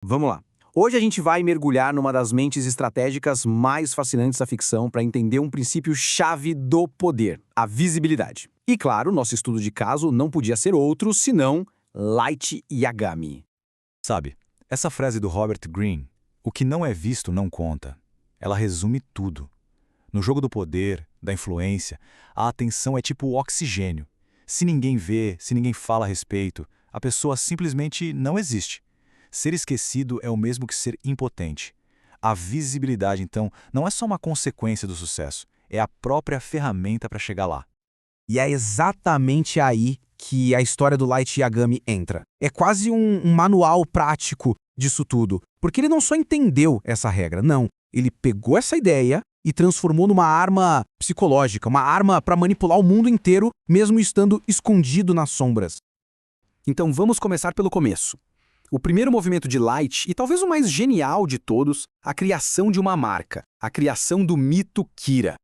Vamos lá. Hoje a gente vai mergulhar numa das mentes estratégicas mais fascinantes da ficção para entender um princípio-chave do poder, a visibilidade. E claro, nosso estudo de caso não podia ser outro senão Light Yagami. Sabe, essa frase do Robert Greene, o que não é visto não conta, ela resume tudo. No jogo do poder, da influência, a atenção é tipo o oxigênio. Se ninguém vê, se ninguém fala a respeito, a pessoa simplesmente não existe. Ser esquecido é o mesmo que ser impotente. A visibilidade, então, não é só uma consequência do sucesso, é a própria ferramenta para chegar lá. E é exatamente aí que a história do Light Yagami entra. É quase um manual prático disso tudo, porque ele não só entendeu essa regra, não. Ele pegou essa ideia e transformou numa arma psicológica, uma arma para manipular o mundo inteiro, mesmo estando escondido nas sombras. Então vamos começar pelo começo. O primeiro movimento de Light, e talvez o mais genial de todos, a criação de uma marca, a criação do mito Kira.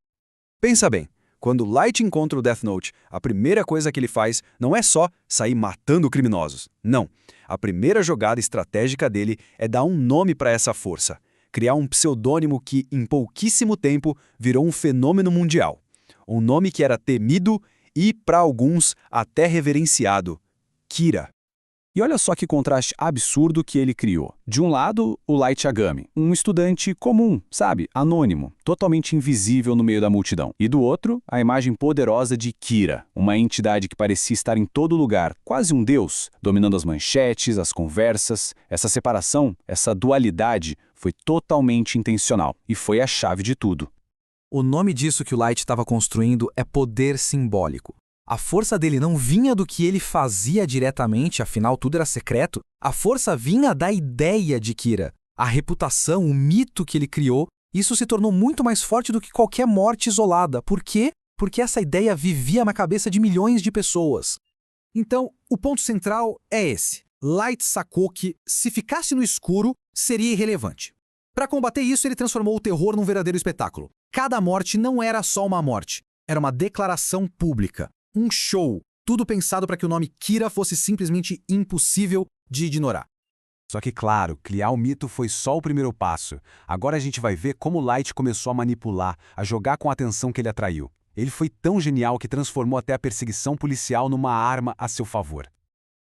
Pensa bem, quando Light encontra o Death Note, a primeira coisa que ele faz não é só sair matando criminosos. Não. A primeira jogada estratégica dele é dar um nome para essa força. Criar um pseudônimo que, em pouquíssimo tempo, virou um fenômeno mundial. Um nome que era temido e, para alguns, até reverenciado. Kira. E olha só que contraste absurdo que ele criou. De um lado, o Light Yagami, um estudante comum, sabe, anônimo, totalmente invisível no meio da multidão. E do outro, a imagem poderosa de Kira, uma entidade que parecia estar em todo lugar, quase um deus, dominando as manchetes, as conversas. Essa separação, essa dualidade, foi totalmente intencional e foi a chave de tudo. O nome disso que o Light estava construindo é poder simbólico. A força dele não vinha do que ele fazia diretamente, afinal tudo era secreto. A força vinha da ideia de Kira. A reputação, o mito que ele criou, isso se tornou muito mais forte do que qualquer morte isolada. Por quê? Porque essa ideia vivia na cabeça de milhões de pessoas. Então, o ponto central é esse. Light sacou que, se ficasse no escuro, seria irrelevante. Para combater isso, ele transformou o terror num verdadeiro espetáculo. Cada morte não era só uma morte, era uma declaração pública. Um show, tudo pensado para que o nome Kira fosse simplesmente impossível de ignorar. Só que, claro, criar o mito foi só o primeiro passo. Agora a gente vai ver como Light começou a manipular, a jogar com a atenção que ele atraiu. Ele foi tão genial que transformou até a perseguição policial numa arma a seu favor.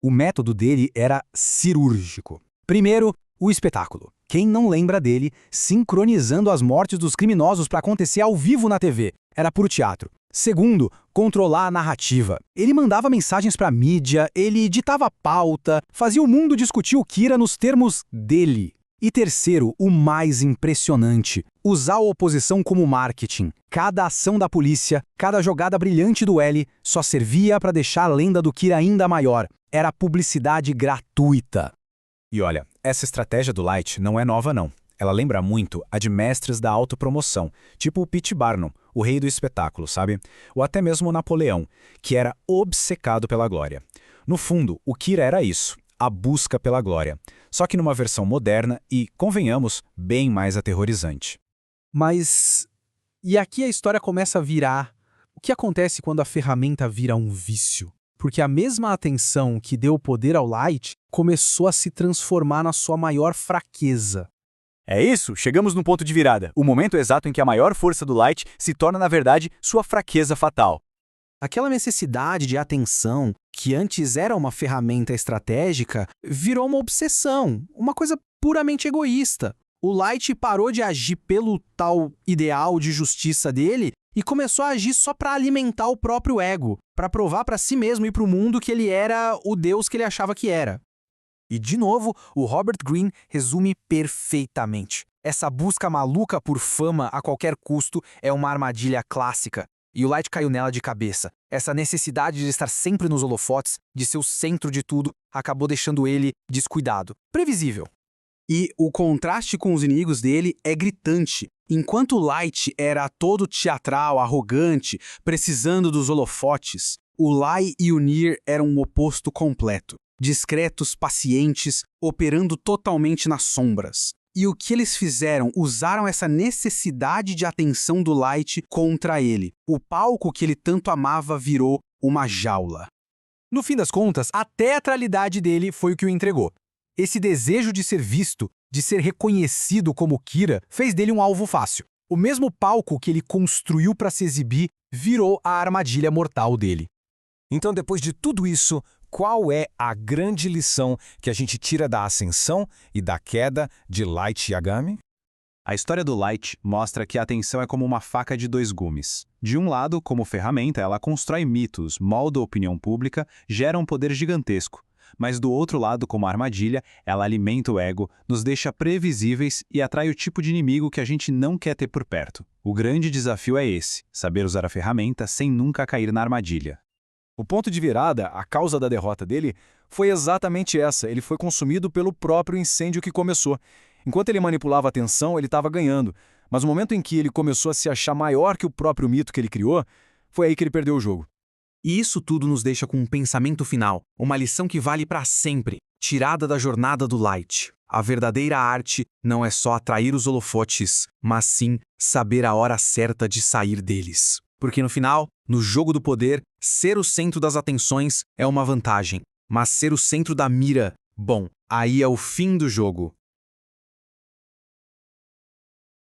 O método dele era cirúrgico. Primeiro, o espetáculo. Quem não lembra dele sincronizando as mortes dos criminosos para acontecer ao vivo na TV? Era puro teatro. Segundo, controlar a narrativa. Ele mandava mensagens para a mídia, ele ditava a pauta, fazia o mundo discutir o Kira nos termos dele. E terceiro, o mais impressionante, usar a oposição como marketing. Cada ação da polícia, cada jogada brilhante do L só servia para deixar a lenda do Kira ainda maior. Era publicidade gratuita. E olha, essa estratégia do Light não é nova não. Ela lembra muito a de mestres da autopromoção, tipo o P.T. Barnum, o rei do espetáculo, sabe? Ou até mesmo Napoleão, que era obcecado pela glória. No fundo, o Kira era isso, a busca pela glória, só que numa versão moderna e, convenhamos, bem mais aterrorizante. Mas... e aqui a história começa a virar. O que acontece quando a ferramenta vira um vício? Porque a mesma atenção que deu poder ao Light começou a se transformar na sua maior fraqueza. É isso, chegamos no ponto de virada, o momento exato em que a maior força do Light se torna, na verdade, sua fraqueza fatal. Aquela necessidade de atenção, que antes era uma ferramenta estratégica, virou uma obsessão, uma coisa puramente egoísta. O Light parou de agir pelo tal ideal de justiça dele e começou a agir só para alimentar o próprio ego, para provar para si mesmo e para o mundo que ele era o Deus que ele achava que era. E, de novo, o Robert Greene resume perfeitamente. Essa busca maluca por fama a qualquer custo é uma armadilha clássica. E o Light caiu nela de cabeça. Essa necessidade de estar sempre nos holofotes, de ser o centro de tudo, acabou deixando ele descuidado. Previsível. E o contraste com os inimigos dele é gritante. Enquanto o Light era todo teatral, arrogante, precisando dos holofotes, o Lai e o Nier eram um oposto completo. Discretos, pacientes, operando totalmente nas sombras. E o que eles fizeram? Usaram essa necessidade de atenção do Light contra ele. O palco que ele tanto amava virou uma jaula. No fim das contas, a teatralidade dele foi o que o entregou. Esse desejo de ser visto, de ser reconhecido como Kira, fez dele um alvo fácil. O mesmo palco que ele construiu para se exibir virou a armadilha mortal dele. Então, depois de tudo isso, qual é a grande lição que a gente tira da ascensão e da queda de Light Yagami? A história do Light mostra que a atenção é como uma faca de dois gumes. De um lado, como ferramenta, ela constrói mitos, molda a opinião pública, gera um poder gigantesco. Mas do outro lado, como armadilha, ela alimenta o ego, nos deixa previsíveis e atrai o tipo de inimigo que a gente não quer ter por perto. O grande desafio é esse, saber usar a ferramenta sem nunca cair na armadilha. O ponto de virada, a causa da derrota dele, foi exatamente essa. Ele foi consumido pelo próprio incêndio que começou. Enquanto ele manipulava a atenção, ele estava ganhando. Mas no momento em que ele começou a se achar maior que o próprio mito que ele criou, foi aí que ele perdeu o jogo. E isso tudo nos deixa com um pensamento final, uma lição que vale para sempre, tirada da jornada do Light. A verdadeira arte não é só atrair os holofotes, mas sim saber a hora certa de sair deles. Porque no final, no jogo do poder, ser o centro das atenções é uma vantagem, mas ser o centro da mira, bom, aí é o fim do jogo.